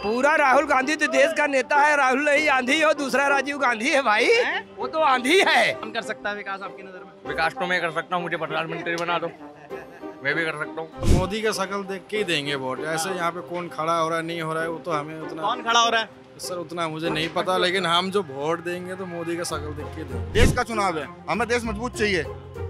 पूरा राहुल गांधी तो देश का नेता है। राहुल नहीं आंधी हो, दूसरा राजीव गांधी है भाई, वो तो आंधी है। कौन कर सकता है विकास आपकी नजर में? विकास तो मैं कर सकता हूँ, मुझे प्रधानमंत्री बना दो, मैं भी कर सकता हूँ। मोदी का शक्ल देख के ही देंगे वोट। ऐसे यहाँ पे कौन खड़ा हो रहा है नहीं हो रहा है वो तो हमें उतना, कौन खड़ा हो रहा है सर उतना मुझे नहीं पता, लेकिन हम जो वोट देंगे तो मोदी का शक्ल देख के देंगे। देश का चुनाव है, हमें देश मजबूत चाहिए।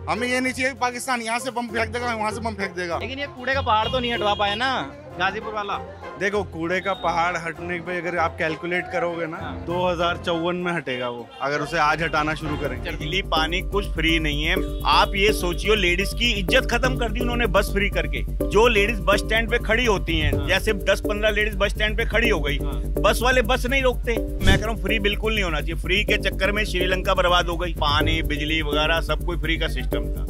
हमें ये नहीं चाहिए पाकिस्तान यहाँ से बम फेंक देगा वहाँ से बम फेंक देगा। लेकिन ये कूड़े का पहाड़ तो नहीं हटवा पाया ना गाजीपुर वाला। देखो कूड़े का पहाड़ हटने पे अगर आप कैलकुलेट करोगे ना 2054 में हटेगा वो, अगर उसे आज हटाना शुरू करेंगे। बिजली पानी कुछ फ्री नहीं है। आप ये सोचियो, लेडीज की इज्जत खत्म कर दी उन्होंने बस फ्री करके। जो लेडीज बस स्टैंड पे खड़ी होती हैं, जैसे 10-15 लेडीज बस स्टैंड पे खड़ी हो गई, बस वाले बस नहीं रोकते। मैं कह रहा हूँ फ्री बिल्कुल नहीं होना चाहिए। फ्री के चक्कर में श्रीलंका बर्बाद हो गई। पानी बिजली वगैरह सब कुछ फ्री का सिस्टम था,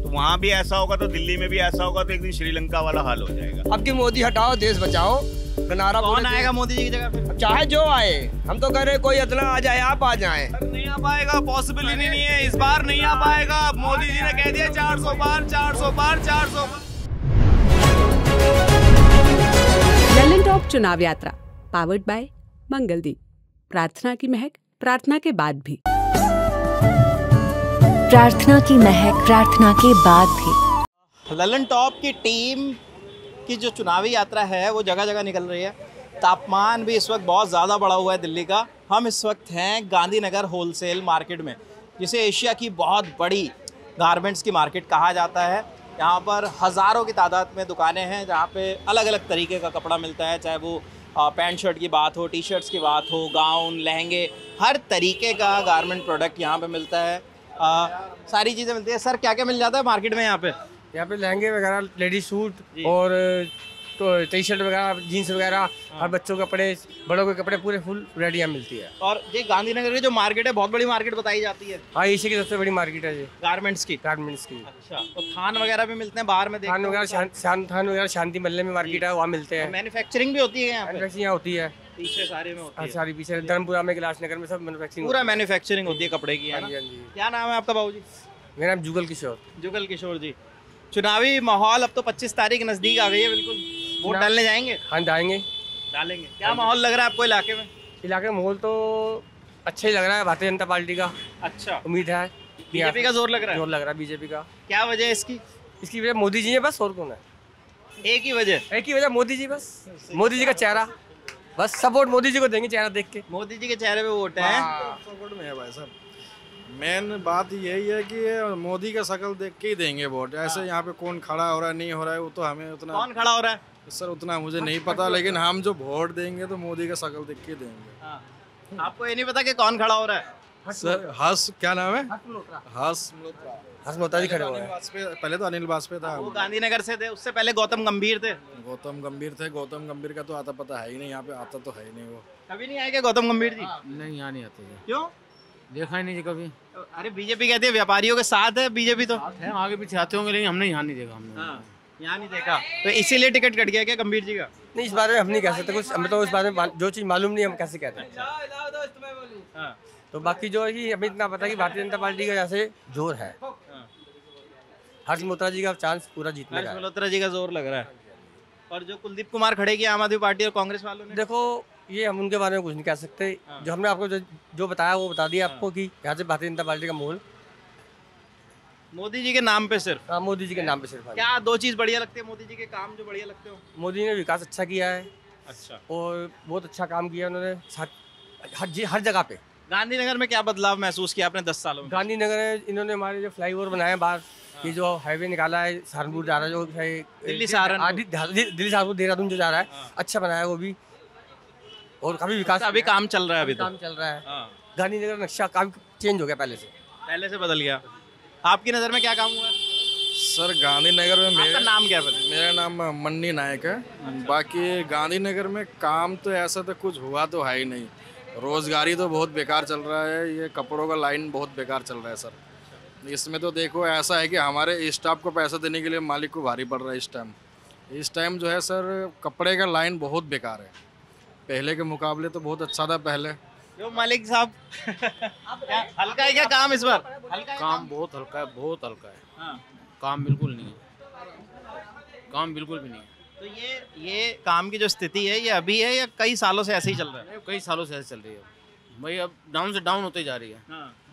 तो वहाँ भी ऐसा होगा तो दिल्ली में भी ऐसा होगा तो एक दिन श्रीलंका वाला हाल हो जाएगा। अब की मोदी हटाओ देश बचाओ नारा। कौन आएगा मोदी जी की जगह फिर? चाहे जो आए, हम तो कह रहे कोई इतना आ जाए, आप आ जाए। नहीं आ पाएगा, पॉसिबल ही नहीं है, इस बार नहीं आ पाएगा। मोदी जी ने कह दिया 400 पार 400 पार 400 पार। ललन टॉप चुनाव यात्रा पावर्ड बाय मंगलदीप। प्रार्थना की महक, प्रार्थना के बाद भी। प्रार्थना की महक, प्रार्थना के बाद भी। ललन टॉप की टीम की जो चुनावी यात्रा है वो जगह जगह निकल रही है। तापमान भी इस वक्त बहुत ज़्यादा बढ़ा हुआ है दिल्ली का। हम इस वक्त हैं गांधीनगर होलसेल मार्केट में, जिसे एशिया की बहुत बड़ी गारमेंट्स की मार्केट कहा जाता है। यहाँ पर हज़ारों की तादाद में दुकानें हैं जहाँ पे अलग अलग तरीके का कपड़ा मिलता है, चाहे वो पैंट शर्ट की बात हो, टी शर्ट्स की बात हो, गाउन लहंगे, हर तरीके का गारमेंट प्रोडक्ट यहाँ पे मिलता है। सारी चीज़ें मिलती है। सर क्या क्या मिल जाता है मार्केट में यहाँ पे? यहाँ पे लहंगे वगैरह, लेडीज सूट और तो टी शर्ट वगैरह, जीन्स वगैरह, हर बच्चों के कपड़े, बड़ों के कपड़े, पूरे फुल वैरायटी यहाँ मिलती है। और ये गांधीनगर की जो मार्केट है बहुत बड़ी मार्केट बताई जाती है। हाँ, एशिया की सबसे बड़ी मार्केट है ये गारमेंट्स की। अच्छा, तो थान वगैरह भी मिलते हैं बाहर में? थान वगैरह शांति महल में मार्केट है, वहाँ मिलते हैं। मैन्युफैक्चरिंग भी होती है यहाँ पे? मैन्युफैक्चरिंग यहाँ होती है, पीछे सारे में होती है। सारी पीछे धर्मपुरा में, कैलाशनगर में सब मैन्युफैक्चरिंग, पूरा मैन्युफैक्चरिंग होती है कपड़े की, है ना? क्या नाम है आपका बाबूजी? मेरा नाम जुगल किशोर। जुगल किशोर जी। चुनावी माहौल अब तो 25 तारीख नजदीक आ गई है, बिल्कुल वोट डालने जाएंगे? हाँ डालेंगे। क्या माहौल लग रहा है आपको इलाके में? इलाके में माहौल तो अच्छा ही लग रहा है, भारतीय जनता पार्टी का। अच्छा, उम्मीद है। बीजेपी का जोर लग रहा है? जोर लग रहा है बीजेपी का। क्या वजह है इसकी? इसकी वजह मोदी जी है, बस और कौन है? एक ही वजह मोदी जी, बस मोदी जी का चेहरा, बस सपोर्ट मोदी जी को देंगे चेहरा देख के। मोदी जी के चेहरे पे वोट है। सपोर्ट में है भाई साहब। मेन बात यही है कि मोदी का शक्ल देख के ही देंगे वोट। ऐसे यहाँ पे कौन खड़ा हो रहा है नहीं हो रहा है वो तो हमें उतना, कौन खड़ा हो रहा है सर उतना मुझे नहीं पता, लेकिन हम जो वोट देंगे तो मोदी का शक्ल देख के देंगे। आपको ये नहीं पता कि कौन खड़ा हो रहा है? सर हर्ष, क्या नाम है? हर्ष मल्होत्रा जी खड़े हुए हैं। पहले तो अनिल वाजपेयी था, वो गांधीनगर से थे, उससे पहले गौतम गंभीर थे। गौतम गंभीर का तो आता पता है ही नहीं, यहाँ पे आता तो है ही नहीं वो। कभी नहीं आएगा गौतम गंभीर जी? नहीं, यहाँ नहीं आते। क्यों? देखा ही नहीं कभी। अरे बीजेपी कहती है व्यापारियों के साथ है बीजेपी, तो है आगे पीछे आते होंगे, लेकिन हमने यहाँ नहीं देखा। हमने यहाँ नहीं देखा, तो इसीलिए टिकट कट गया क्या गंभीर जी का? नहीं, इस बारे में हम नहीं कह सकते कुछ, हमें तो इस बारे में जो चीज़ मालूम नहीं हम कैसे कहते हैं। तो बाकी जो है कि हमें इतना पता है कि भारतीय जनता पार्टी का जैसे जोर है, हर्ष मल्होत्रा जी का चांस पूरा जीतने का। हर्ष मल्होत्रा जी का जोर लग रहा है। और जो कुलदीप कुमार खड़े किया आम आदमी पार्टी और कांग्रेस वालों ने, देखो ये हम उनके बारे में कुछ नहीं कह सकते। जो हमने आपको जो बताया वो बता दिया आपको कि यहाँ से भारतीय जनता पार्टी का मोल मोदी जी के नाम पे सिर्फ। मोदी जी के नाम पे सिर्फ। क्या दो चीज बढ़िया लगती है मोदी जी के काम जो बढ़िया लगते हो? मोदी ने विकास अच्छा किया है। अच्छा, और बहुत अच्छा काम किया उन्होंने हर जगह पे। गांधीनगर में क्या बदलाव महसूस किया आपने 10 सालों में? गांधीनगर में इन्होंने हमारे जो फ्लाईओवर बनाए बाहर, ये जो हाईवे निकाला है सहारनपुर जा रहा है, जो दिल्ली सहारनपुर देहरादून जो जा रहा है, अच्छा बनाया है वो भी। और काफी विकास, अभी काम चल रहा है, अभी काम चल रहा है। गांधीनगर नक्शा काफी चेंज हो गया, पहले से बदल गया। आपकी नज़र में क्या काम हुआ? सर गांधीनगर में आपका नाम क्या है? मेरा नाम मन्नी नायक है। बाकी गांधीनगर में काम तो ऐसा तो कुछ हुआ तो है ही नहीं। रोजगारी तो बहुत बेकार चल रहा है, ये कपड़ों का लाइन बहुत बेकार चल रहा है सर। इसमें तो देखो ऐसा है कि हमारे स्टाफ को पैसा देने के लिए मालिक को भारी पड़ रहा है इस टाइम जो है सर, कपड़े का लाइन बहुत बेकार है। पहले के मुकाबले तो बहुत अच्छा था पहले। जो मालिक साहब हल्का है क्या काम इस बार? काम बहुत हल्का है, बहुत हल्का है। काम बिल्कुल नहीं है, काम बिल्कुल भी नहीं है। तो ये काम की जो स्थिति है ये अभी है या कई सालों से ऐसे ही चल रहा है? कई सालों से ऐसे चल रही है भाई, अब डाउन से डाउन होते जा रही है।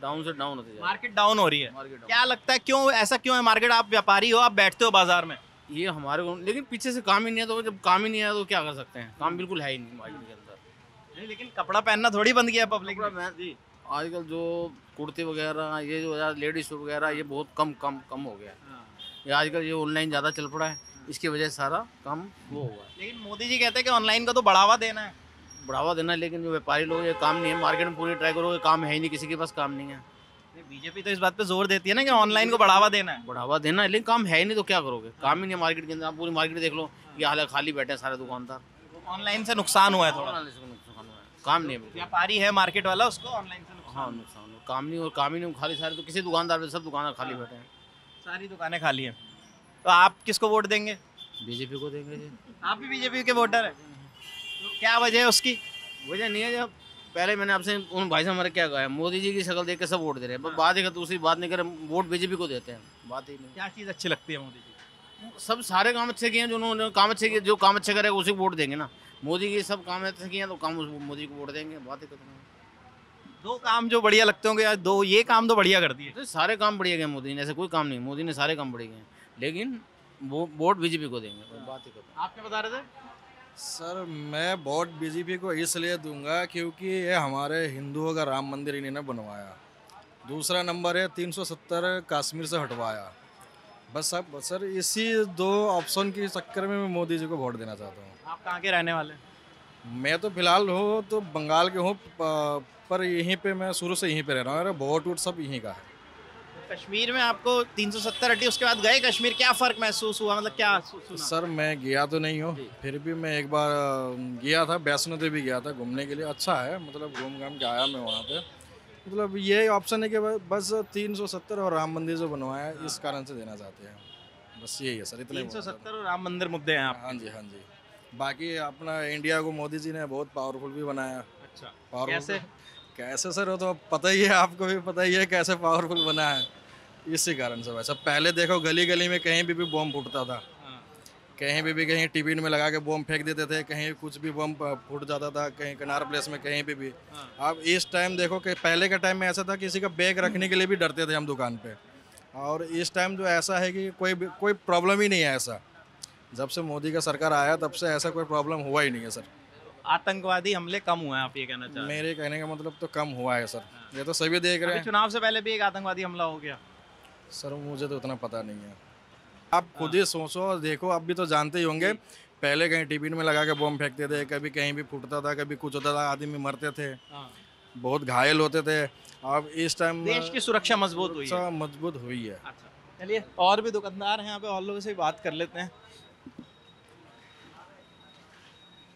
डाउन से डाउन होते जा रही है, मार्केट डाउन हो रही है। Market down. क्या लगता है क्यों ऐसा क्यों है मार्केट? आप व्यापारी हो, आप बैठते हो बाजार में। ये हमारे को, लेकिन पीछे से काम ही नहीं है, तो जब काम ही नहीं है तो क्या कर सकते हैं? काम बिल्कुल है ही नहीं मार्केट के अंदर। नहीं, लेकिन कपड़ा पहनना थोड़ी बंद किया पब्लिक ने। जी, आजकल जो कुर्ते वगैरह, ये जो लेडीज सूट वगैरह, ये बहुत कम हो गया है। ये आजकल ये ऑनलाइन ज़्यादा चल पड़ा है, इसकी वजह से सारा काम वो हुआ है। लेकिन मोदी जी कहते हैं कि ऑनलाइन को तो बढ़ावा देना है। बढ़ावा देना है, लेकिन जो व्यापारी लोग, ये काम नहीं है, मार्केट में पूरी ट्राई करोगे, काम है ही नहीं, किसी के पास काम नहीं है। बीजेपी तो इस बात पे जोर देती है ना कि ऑनलाइन को बढ़ावा देना है। बढ़ावा देना है, लेकिन काम है ही नहीं, तो क्या करोगे? काम ही नहीं है मार्केट के अंदर। आप पूरी मार्केट देख लो, ये हाल खाली बैठे हैं सारे दुकानदार। ऑनलाइन से नुकसान हुआ है थोड़ा। नुकसान हुआ है, काम नहीं है बिल्कुल। व्यापारी है मार्केट वाला, उसको ऑनलाइन से हाँ, नुकसान हुआ, काम नहीं, और काम ही नहीं, खाली सारे, तो किसी दुकानदार, सब दुकानदार खाली बैठे हैं, सारी दुकानें खाली हैं। तो आप किसको वोट देंगे? बीजेपी को देंगे जी। आप भी बीजेपी के वोटर हैं, तो क्या वजह है उसकी? वजह नहीं है, जब पहले मैंने आपसे उन भाई से हमारे क्या कहा है, मोदी जी की शक्ल देख के सब वोट दे रहे हैं, बस बात है दूसरी बात नहीं करें, वोट बीजेपी को देते हैं, बात ही नहीं। क्या चीज़ अच्छी लगती है मोदी जी? सब सारे काम अच्छे किए हैं, जो उन्होंने काम अच्छे किए, जो काम अच्छे करेगा उसी को वोट देंगे ना। मोदी के सब काम अच्छे किए हैं तो काम मोदी को वोट देंगे, बात ही खत्म है। दो काम जो बढ़िया लगते होंगे यार, दो ये काम तो बढ़िया कर दिए। तो सारे काम बढ़िया गए मोदी ने, ऐसे कोई काम नहीं, मोदी ने सारे काम बढ़िया गए, लेकिन वो वोट बीजेपी को देंगे, बात ही खत्म। आप क्या बता रहे थे? सर मैं वोट बीजेपी को इसलिए दूंगा क्योंकि ये हमारे हिंदुओं का राम मंदिर इन्होंने बनवाया। दूसरा नंबर है 370 कश्मीर से हटवाया। बस अब सर इसी दो ऑप्शन के चक्कर में मैं मोदी जी को वोट देना चाहता हूँ। आप कहाँ के रहने वाले? मैं तो फिलहाल हूँ तो बंगाल के हूँ, पर यहीं पे मैं शुरू से यहीं पे रह रहा हूँ, मेरा वोट वोट सब यहीं का है। कश्मीर में आपको 370 हटी, उसके बाद गए कश्मीर, क्या फ़र्क महसूस हुआ, मतलब क्या सुना? सर मैं गया तो नहीं हूँ, फिर भी मैं एक बार गया था, वैष्णो देवी गया था घूमने के लिए। अच्छा है, मतलब घूम घाम के आया मैं वहाँ पे। मतलब ये ऑप्शन है कि बस 370 और राम मंदिर जो बनवाया है, इस कारण से देना चाहते हैं, बस यही है सर। इतने 370 और राम मंदिर मुद्दे हैं आप? हाँ जी, हाँ जी। बाकी अपना इंडिया को मोदी जी ने बहुत पावरफुल भी बनाया। अच्छा, पावरफुल कैसे सर? वो तो पता ही है, आपको भी पता ही है कैसे पावरफुल बना है। इसी कारण से वैसा पहले देखो गली गली में कहीं भी बम फूटता था, कहीं भी कहीं टिफिन में लगा के बम फेंक देते थे, कहीं कुछ भी बम फूट जाता था, कहीं कनार प्लेस में कहीं भी। अब इस टाइम देखो कि पहले के टाइम में ऐसा था किसी का बैग रखने के लिए भी डरते थे हम दुकान पे, और इस टाइम जो ऐसा है कि कोई प्रॉब्लम ही नहीं है ऐसा। जब से मोदी का सरकार आया तब से ऐसा कोई प्रॉब्लम हुआ ही नहीं है सर। आतंकवादी हमले कम हुए हैं, आप ये कहना चाह रहे हैं? मेरे कहने का मतलब तो कम हुआ है सर, ये तो सभी देख रहे हैं। चुनाव से पहले भी एक आतंकवादी हमला हो गया। सर मुझे तो उतना पता नहीं है, आप खुद ही सोचो और देखो। आप भी तो जानते ही होंगे, पहले कहीं टिफिन में लगा के बम फेंकते थे, कभी कहीं भी फूटता था, कभी कुछ होता था, आदमी मरते थे, बहुत घायल होते थे। अब इस टाइम देश की सुरक्षा मजबूत हुई है। मजबूत हुई है। अच्छा, चलिए और भी दुकानदार हैं यहाँ पे, और लोगों से बात कर लेते हैं।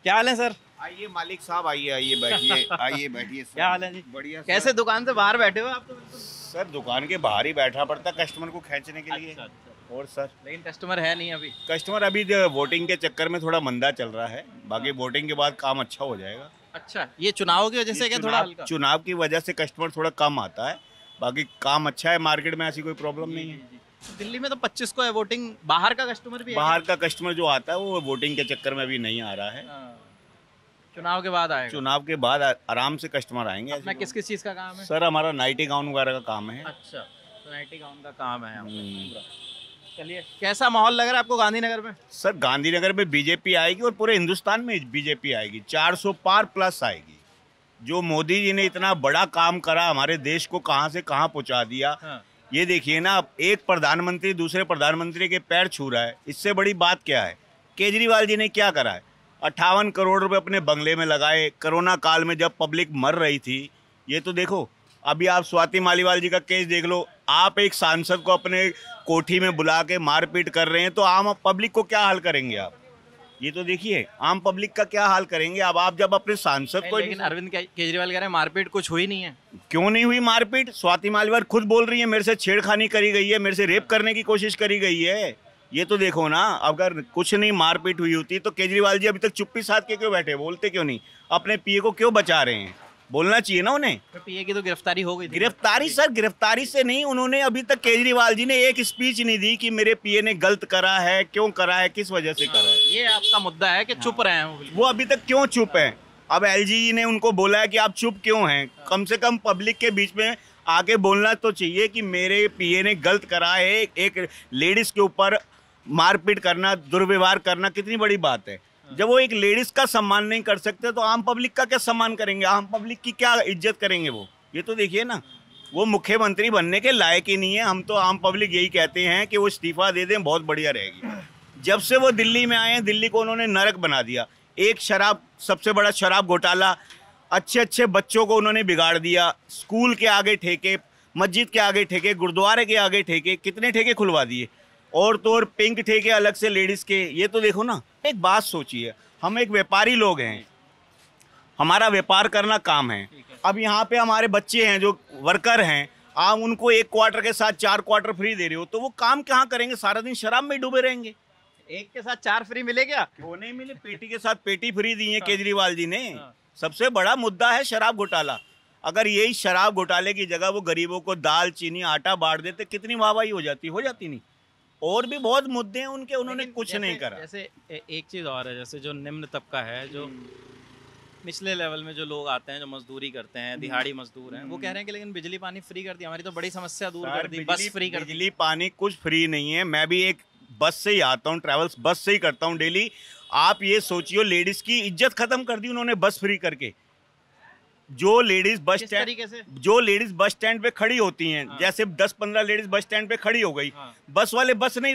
क्या हाल है सर? आइए मालिक साहब, आइए बैठिए, आइए बैठिए। क्या हाल है जी? बढ़िया। कैसे दुकान से बाहर बैठे हो आप? तो बिल्कुल सर दुकान के बाहर ही बैठना पड़ता कस्टमर को खींचने के लिए। अच्छा। और सर लेकिन कस्टमर है नहीं अभी। कस्टमर अभी वोटिंग के चक्कर में थोड़ा मंदा चल रहा है, बाकी वोटिंग के बाद काम अच्छा हो जाएगा। अच्छा, ये चुनाव की वजह से क्या थोड़ा हल्का? चुनाव की वजह से कस्टमर थोड़ा कम आता है, बाकी काम अच्छा है, मार्केट में ऐसी कोई प्रॉब्लम नहीं है। दिल्ली में तो 25 को है वोटिंग, बाहर का कस्टमर भी है? बाहर का कस्टमर जो आता है वो वोटिंग के चक्कर में अभी नहीं आ रहा है। चुनाव के बाद आएगा? चुनाव के बाद आराम से कस्टमर आएंगे। अपना किस किस चीज़ का काम है? सर हमारा नाइटी गाउन वगैरह का काम है। अच्छा, तो नाइटी गाउन का काम है यहाँ पे। चलिए, कैसा माहौल लग रहा है आपको गांधीनगर में? सर गांधीनगर में बीजेपी आएगी और पूरे हिंदुस्तान में बीजेपी आएगी, 400 पार प्लस आएगी। जो मोदी जी ने इतना बड़ा काम करा, हमारे देश को कहां से कहां पहुंचा दिया। ये देखिए ना, एक प्रधानमंत्री दूसरे प्रधानमंत्री के पैर छू रहा है, इससे बड़ी बात क्या है? केजरीवाल जी ने क्या करा है? 58 करोड़ रुपए अपने बंगले में लगाए कोरोना काल में जब पब्लिक मर रही थी। ये तो देखो, अभी आप स्वाति मालीवाल जी का केस देख लो, आप एक सांसद को अपने कोठी में बुला के मारपीट कर रहे हैं, तो आम पब्लिक को क्या हाल करेंगे आप? ये तो देखिए, आम पब्लिक का क्या हाल करेंगे अब आप जब अपने सांसद को। लेकिन अरविंद केजरीवाल कह रहे हैं मारपीट कुछ हुई नहीं है। क्यों नहीं हुई मारपीट? स्वाति मालीवाल खुद बोल रही है मेरे से छेड़खानी करी गई है, मेरे से रेप करने की कोशिश करी गई है। ये तो देखो ना, अगर कुछ नहीं मारपीट हुई होती तो केजरीवाल जी अभी तक चुप्पी साध के क्यों बैठे? बोलते क्यों नहीं? अपने पीए को क्यों बचा रहे हैं? बोलना चाहिए ना उन्हें। पीए की तो गिरफ्तारी हो गई थी। गिरफ्तारी सर, गिरफ्तारी से नहीं, उन्होंने अभी तक केजरीवाल जी ने एक स्पीच नहीं दी कि मेरे पीए ने गलत करा है, क्यों करा है, किस वजह से करा है। ये आपका मुद्दा है कि चुप रहे हैं वो बिल्कुल। वो अभी तक क्यों चुप है? अब एलजी ने उनको बोला है कि आप चुप क्यों हैं? कम से कम पब्लिक के बीच में आके बोलना तो चाहिए कि मेरे पीए ने गलत करा है। एक लेडीज के ऊपर मारपीट करना, दुर्व्यवहार करना कितनी बड़ी बात है। जब वो एक लेडीज का सम्मान नहीं कर सकते तो आम पब्लिक का क्या सम्मान करेंगे? आम पब्लिक की क्या इज्जत करेंगे वो? ये तो देखिए ना, वो मुख्यमंत्री बनने के लायक ही नहीं है। हम तो आम पब्लिक यही कहते हैं कि वो इस्तीफा दे दें, बहुत बढ़िया रहेगी। जब से वो दिल्ली में आए हैं, दिल्ली को उन्होंने नरक बना दिया। एक शराब, सबसे बड़ा शराब घोटाला, अच्छे अच्छे बच्चों को उन्होंने बिगाड़ दिया। स्कूल के आगे ठेके, मस्जिद के आगे ठेके, गुरुद्वारे के आगे ठेके, कितने ठेके खुलवा दिए। और तो और पिंक ठेके अलग से लेडीज़ के। ये तो देखो ना, एक बात सोचिए, हम एक व्यापारी लोग हैं, हमारा व्यापार करना काम है। अब यहाँ पे हमारे बच्चे हैं जो वर्कर हैं, आप उनको 1 क्वार्टर के साथ 4 क्वार्टर फ्री दे रहे हो, तो वो काम कहाँ करेंगे? सारा दिन शराब में डूबे रहेंगे। एक के साथ 4 फ्री मिले क्या? क्यों नहीं मिले? पेटी के साथ पेटी फ्री दी है केजरीवाल जी ने। सबसे बड़ा मुद्दा है शराब घोटाला। अगर यही शराब घोटाले की जगह वो गरीबों को दाल, चीनी, आटा बांट देते, कितनी वाहवाही हो जाती नहीं। और भी बहुत मुद्दे हैं उनके, उन्होंने कुछ नहीं करा। जैसे एक चीज़ और है, जैसे जो निम्न तबका है, जो निचले लेवल में जो लोग आते हैं, जो मजदूरी करते हैं, दिहाड़ी मजदूर हैं, वो कह रहे हैं कि लेकिन बिजली पानी फ्री कर दिया, हमारी तो बड़ी समस्या दूर कर दी, बस फ्री कर दी। बिजली पानी कुछ फ्री नहीं है। मैं भी एक बस से ही आता हूँ, ट्रैवल्स बस से ही करता हूँ डेली। आप ये सोचिए, लेडीज की इज्जत खत्म कर दी उन्होंने बस फ्री करके। जो लेडीज बस स्टैंड पे खड़ी होती हैं, जैसे 10-15 लेडीज बस स्टैंड पे खड़ी हो गई, बस वाले बस नहीं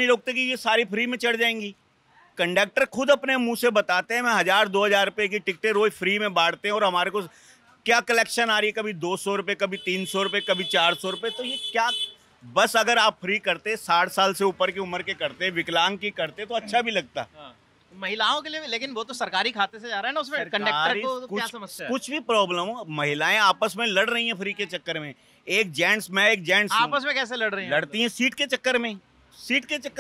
रोकते कि ये सारी फ्री में चढ़ जाएंगी। कंडक्टर खुद अपने मुंह से बताते हैं, मैं 1000-2000 रुपए की टिकटें रोज फ्री में बांटते हैं और हमारे को क्या कलेक्शन आ रही है, कभी 200 रुपए, कभी 300 रुपए, कभी 400 रुपए। तो ये क्या? बस अगर आप फ्री करते, 60 साल से ऊपर की उम्र के करते, विकलांग की करते, तो अच्छा भी लगता। महिलाओं के लिए भी, लेकिन वो तो सरकारी खाते से जा रहा है ना, उसमें कंडक्टर को तो क्या समस्या है? कुछ भी प्रॉब्लम हो, महिलाएं आपस में लड़ रही हैं फ्री के चक्कर में। एक जेंट्स आपस में कैसे लड़ रही हैं? लड़ती हैं सीट के चक्कर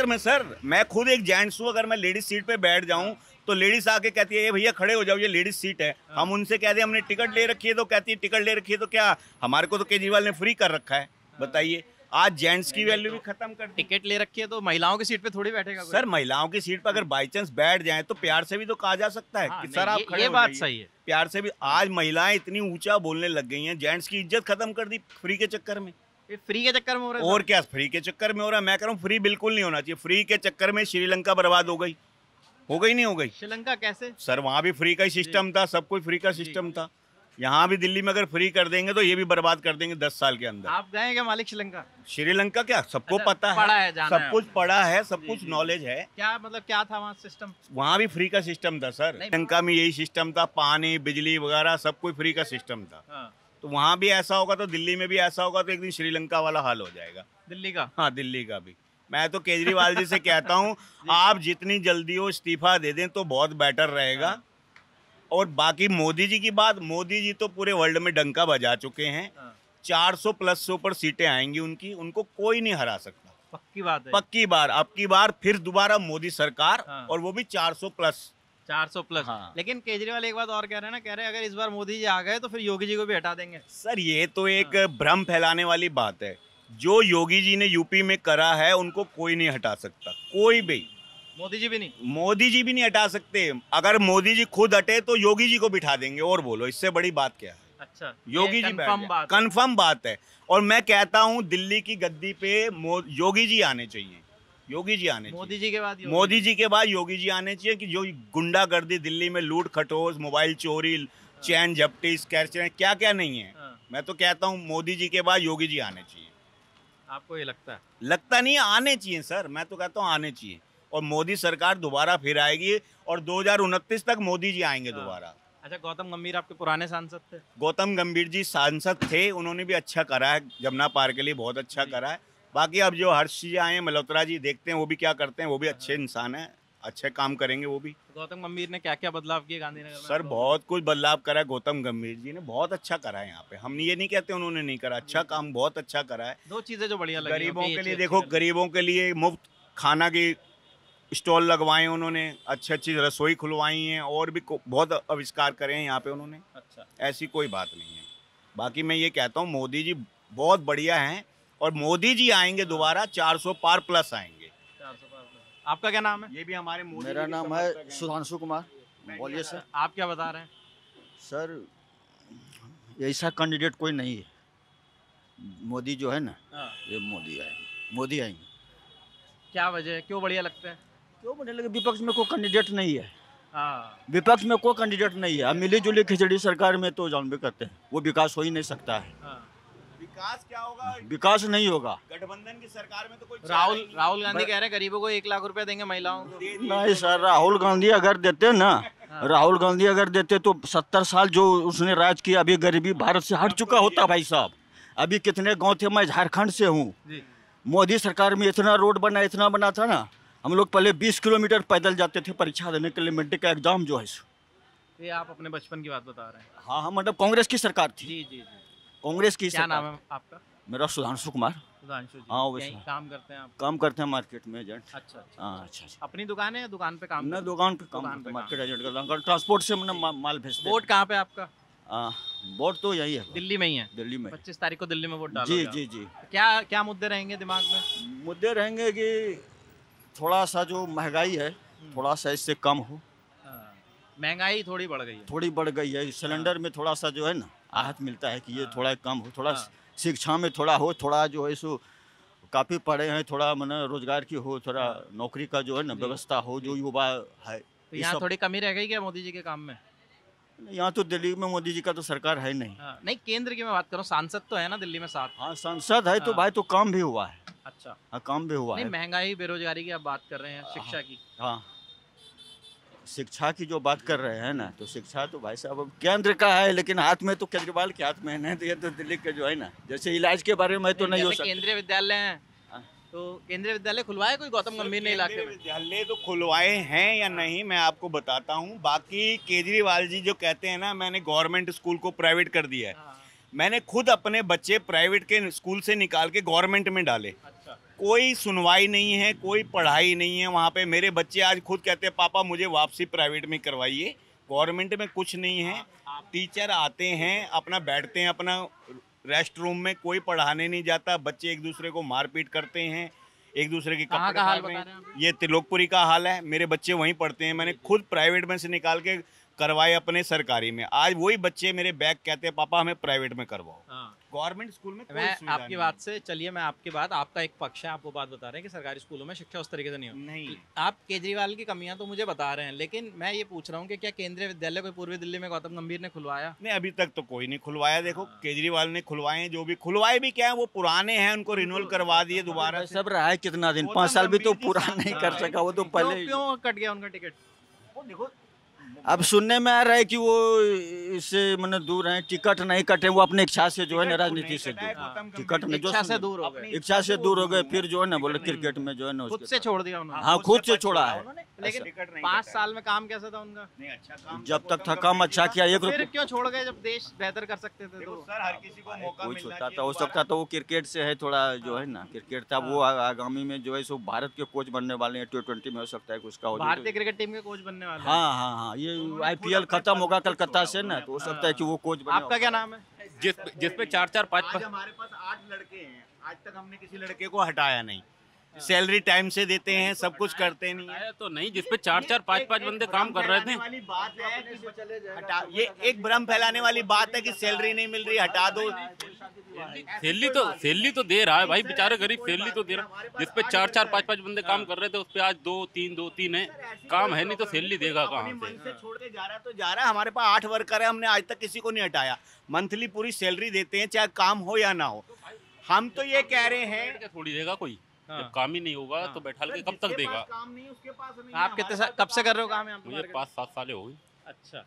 में। सर, मैं खुद एक जेंट्स हूँ, अगर मैं लेडीज सीट पे बैठ जाऊं तो लेडीज आके कहती है, भैया खड़े हो जाओ, ये लेडीज सीट है। हम उनसे कहते हैं हमने टिकट ले रखी है, तो कहती है टिकट ले रखी है तो क्या? हमारे को तो केजरीवाल ने फ्री कर रखा है। बताइए, आज जेंट्स की वैल्यू भी खत्म कर दी। टिकट ले रखी है तो महिलाओं की सीट पे थोड़ी बैठेगा कोई? सर, महिलाओं की सीट पर अगर बाई चांस बैठ जाए तो प्यार से भी तो कहा जा सकता है कि सर आप खड़े ये हो बात जाइए। सही है, प्यार से भी। आज महिलाएं इतनी ऊंचा बोलने लग गई हैं, जेंट्स की इज्जत खत्म कर दी फ्री के चक्कर में। ये फ्री के चक्कर में हो रहा है। और क्या फ्री के चक्कर में हो रहा है? मैं कह रहा हूँ फ्री बिल्कुल नहीं होना चाहिए। फ्री के चक्कर में श्रीलंका बर्बाद हो गई नहीं हो गई? श्रीलंका कैसे? सर, वहाँ भी फ्री का ही सिस्टम था, सब कुछ फ्री का सिस्टम था। यहाँ भी दिल्ली में अगर फ्री कर देंगे तो ये भी बर्बाद कर देंगे 10 साल के अंदर। आप गए क्या मालिक श्रीलंका? क्या सबको पता है, पढ़ा है, जाना सब कुछ पढ़ा है, सब कुछ नॉलेज है। क्या मतलब क्या था वहाँ सिस्टम? वहाँ भी फ्री का सिस्टम था सर। श्रीलंका में यही सिस्टम था, पानी, बिजली वगैरह सब कुछ फ्री का सिस्टम था। तो वहाँ भी ऐसा होगा तो दिल्ली में भी ऐसा होगा, तो एक दिन श्रीलंका वाला हाल हो जाएगा। दिल्ली का? हाँ, दिल्ली का भी। मैं तो केजरीवाल जी से कहता हूँ, आप जितनी जल्दी हो इस्तीफा दे दें तो बहुत बेटर रहेगा। और बाकी मोदी जी की बात, मोदी जी तो पूरे वर्ल्ड में डंका बजा चुके हैं। 400 प्लस से ऊपर सीटें आएंगी उनकी, उनको कोई नहीं हरा सकता। पक्की बात है। पक्की बार, अब की बार फिर दोबारा मोदी सरकार, और वो भी 400 प्लस। 400 प्लस। हाँ। लेकिन केजरीवाल एक बात और कह रहे हैं ना, कह रहे हैं अगर इस बार मोदी जी आ गए तो फिर योगी जी को भी हटा देंगे। सर, ये तो एक भ्रम फैलाने वाली बात है। जो योगी जी ने यूपी में करा है उनको कोई नहीं हटा सकता, कोई भी। मोदी जी भी नहीं? मोदी जी भी नहीं हटा सकते। अगर मोदी जी खुद हटे तो योगी जी को बिठा देंगे, और बोलो इससे बड़ी बात क्या है? अच्छा, योगी जी कंफर्म बात है। और मैं कहता हूँ दिल्ली की गद्दी पे योगी जी आने चाहिए। मोदी जी के बाद योगी जी आने चाहिए, कि जो गुंडागर्दी दिल्ली में, लूट खटोस, मोबाइल चोरी, चैन झपटी, स्कैर्चर, क्या क्या नहीं है। मैं तो कहता हूँ मोदी जी के बाद योगी जी आने चाहिए। आपको ये लगता है? लगता नहीं है, आने चाहिए सर। मैं तो कहता हूँ आने चाहिए, और मोदी सरकार दोबारा फिर आएगी, और 2029 तक मोदी जी आएंगे दोबारा। अच्छा, गौतम गंभीर आपके पुराने सांसद थे? गौतम गंभीर जी सांसद थे, उन्होंने भी अच्छा करा है, जमुना पार के लिए बहुत अच्छा करा है। बाकी अब जो हर्ष जी आए हैं, मल्होत्रा जी, देखते हैं वो भी क्या करते हैं। वो भी अच्छे इंसान हैं, अच्छे काम करेंगे वो भी। गौतम गंभीर ने क्या क्या बदलाव किए गांधीनगर में? सर, बहुत कुछ बदलाव करा है गौतम गंभीर जी ने, बहुत अच्छा करा है यहाँ पे। हम ये नहीं कहते उन्होंने नहीं करा, अच्छा काम बहुत अच्छा करा है। 2 चीजें जो बढ़िया लगी गरीबों के लिए, देखो गरीबों के लिए मुफ्त खाना की स्टॉल लगवाए उन्होंने, अच्छी रसोई खुलवाई हैं, और भी बहुत आविष्कार करे हैं यहाँ पे उन्होंने। अच्छा, ऐसी कोई बात नहीं है। बाकी मैं ये कहता हूँ मोदी जी बहुत बढ़िया हैं, और मोदी जी आएंगे दोबारा 400 पार प्लस आएंगे। आपका क्या नाम है? ये भी हमारे मोदी मेरा जी के नाम समर्थक है हैं। सुधांशु कुमार। बोलिए सर। आप क्या बता रहे हैं? सर ऐसा कैंडिडेट कोई नहीं है। मोदी जो है ना, ये मोदी आएंगे। क्या वजह है, क्यों बढ़िया लगते हैं? क्यों मुझे लगे विपक्ष में कोई कैंडिडेट नहीं है। हाँ, विपक्ष में कोई कैंडिडेट नहीं है। अब मिली जुली खिचड़ी सरकार में तो जानबे करते हैं, वो विकास हो ही नहीं सकता है। विकास क्या होगा? विकास नहीं होगा। गठबंधन की सरकार में तो कोई राहुल गांधी कह रहे हैं गरीबों को 1 लाख रुपए देंगे महिलाओं को। नहीं सर, राहुल गांधी अगर देते ना, राहुल गांधी अगर देते तो 70 साल जो उसने राज किया, अभी गरीबी भारत से हट चुका होता भाई साहब। अभी कितने गांव थे, मैं झारखंड से हूँ। मोदी सरकार में इतना रोड इतना बना था ना, हम लोग पहले 20 किलोमीटर पैदल जाते थे परीक्षा देने के लिए, मेडिकल का एग्जाम जो है। ये आप अपने बचपन की बात बता रहे हैं? हाँ, मतलब कांग्रेस की सरकार थी। जी जी जी। कांग्रेस की क्या सरकार। नाम है आपका? मेरा सुधांशु कुमार। सुधांशु जी। हाँ, यहीं काम करते हैं आप? काम करते हैं मार्केट में एजेंट। अच्छा अच्छा। हाँ, अच्छा। अपनी दुकान है या दुकान पे काम? ना दुकान पे काम करते हैं, मार्केट एजेंट का ट्रांसपोर्ट से मैंने माल भेजते हैं। वोट कहाँ पे आपका? वोट तो यही है, दिल्ली में ही है। दिल्ली में। 25 तारीख को दिल्ली में वोट डालोगे? जी आप? जी जी। क्या क्या मुद्दे रहेंगे दिमाग में? मुद्दे रहेंगे कि थोड़ा सा जो महंगाई है, थोड़ा सा इससे कम हो। महंगाई थोड़ी बढ़ गई है। थोड़ी बढ़ गई है, सिलेंडर में थोड़ा सा जो है ना आहत मिलता है कि ये थोड़ा कम हो। थोड़ा शिक्षा में थोड़ा हो, थोड़ा जो है सो काफ़ी पढ़े हैं, थोड़ा मैंने रोजगार की हो, थोड़ा नौकरी का जो है ना व्यवस्था हो, जो युवा है। तो यहाँ थोड़ी कमी रह गई क्या मोदी जी के काम में? यहाँ तो दिल्ली में मोदी जी का तो सरकार है नहीं। नहीं, केंद्र की मैं बात करूँ, सांसद तो है ना दिल्ली में 7। हाँ, सांसद है तो भाई, तो काम भी हुआ है। अच्छा। हाँ, काम भी हुआ नहीं, है। महंगाई बेरोजगारी की आप बात कर रहे हैं, शिक्षा की। हाँ, शिक्षा की जो बात कर रहे हैं ना, तो शिक्षा तो भाई साहब अब केंद्र का है, लेकिन हाथ में तो केजरीवाल के हाथ में है। तो ये तो दिल्ली के जो है ना, जैसे इलाज के बारे में तो नहीं हो सकता। केंद्रीय विद्यालय हैं, तो केंद्रीय विद्यालय खुलवाए कोई गौतम गंभीर ने इलाके में? विद्यालय तो खुलवाए हैं या नहीं मैं आपको बताता हूँ। बाकी केजरीवाल जी जो कहते हैं ना, मैंने गवर्नमेंट स्कूल को प्राइवेट कर दिया है। मैंने खुद अपने बच्चे प्राइवेट के स्कूल से निकाल के गवर्नमेंट में डाले। अच्छा। कोई सुनवाई नहीं है, कोई पढ़ाई नहीं है वहाँ पे। मेरे बच्चे आज खुद कहते हैं पापा मुझे वापसी प्राइवेट में करवाइए, गवर्नमेंट में कुछ नहीं है। टीचर आते हैं, अपना बैठते हैं अपना रेस्ट रूम में, कोई पढ़ाने नहीं जाता। बच्चे एक दूसरे को मारपीट करते हैं, एक दूसरे के कपड़े का हाल फाड़ रहे बता रहे हैं हैं। ये त्रिलोकपुरी का हाल है, मेरे बच्चे वहीं पढ़ते हैं। मैंने खुद प्राइवेट में से निकाल के करवाए अपने सरकारी में। आज वही बच्चे मेरे बैग कहते हैं पापा हमें प्राइवेट में करवाओ। गवर्नमेंट स्कूल में कोई मैं सुविधा आपकी बात से, चलिए मैं आपकी बात, आपका एक पक्ष है, आप वो बात बता रहे हैं कि सरकारी स्कूलों में शिक्षा उस तरीके से नहीं हो। नहीं, आप केजरीवाल की कमियां तो मुझे बता रहे हैं, लेकिन मैं ये पूछ रहा हूँ कि क्या केंद्रीय विद्यालय कोई पूर्वी दिल्ली में गौतम गंभीर ने खुलवाया? नहीं, अभी तक तो कोई नहीं खुलवाया। देखो केजरीवाल ने खुलवाए हैं, जो भी खुलवाए भी क्या है, वो पुराने हैं, उनको रिन्यूअल करवा दिए दोबारा से। सब रहा है कितना दिन, 5 साल भी तो पूरा नहीं कर सका वो तो पहले। क्यों कट गया उनका टिकट? वो देखो अब सुनने में आ रहा है कि वो इससे मैंने दूर हैं, टिकट नहीं कटे, वो अपने इच्छा से जो है ना राजनीति से दूर, टिकट में इच्छा से दूर हो गए। इच्छा से दूर हो गए, फिर जो है ना बोले क्रिकेट में जो है ना खुद से छोड़ दिया उन्होंने। हाँ, खुद से छोड़ा है। लेकिन 5 साल में काम कैसा था उनका? नहीं, अच्छा काम जब तक था काम अच्छा किया। एक फिर क्यों छोड़ गए जब देश बेहतर कर सकते थे? तो सर हर किसी को मौका कोई मिलना छोटा चाहिए। था हो सकता, तो वो क्रिकेट से है थोड़ा जो है ना, क्रिकेट था वो आगामी में जो है सो भारत के कोच बनने वाले हैं। T20 में हो सकता है कि उसका हो जाए। भारतीय क्रिकेट टीम के कोच बनने वाले हैं। हाँ हाँ हाँ, ये IPL खत्म होगा कलकत्ता से ना, तो हो सकता है कि वो कोच बने। आपका क्या नाम है? जिसपे 4-4, 5-5 आज हमारे पास 8 लड़के हैं, आज तक हमने किसी लड़के को हटाया नहीं। सैलरी टाइम से देते हैं, सब कुछ करते नहीं है। तो नहीं, जिसपे 4-4, 5-5 बंदे काम कर रहे थे। वाली बात है कि हटा, ये एक भ्रम फैलाने वाली बात है कि सैलरी नहीं मिल रही, हटा दो। सैलरी तो दे रहा है भाई, बेचारे गरीब सैलरी तो दे रहा है। जिसपे 4-4, 5-5 बंदे काम कर रहे थे, उस पे आज 2-3 है। काम है नहीं तो सैलरी देगा कहाँ मन से छोड़ के जा रहा तो जा रहा है। हमारे पास 8 वर्कर है, हमने आज तक किसी को नहीं हटाया। मंथली पूरी सैलरी देते हैं, चाहे काम हो या ना हो। हम तो ये कह रहे हैं, थोड़ी देगा कोई, जब काम ही नहीं होगा तो बैठा के कब तक देगा? काम नहीं उसके पास नहीं। आप कितने कब से कर रहे हो काम यहाँ पे? मुझे 5-7 साल हो गई। अच्छा,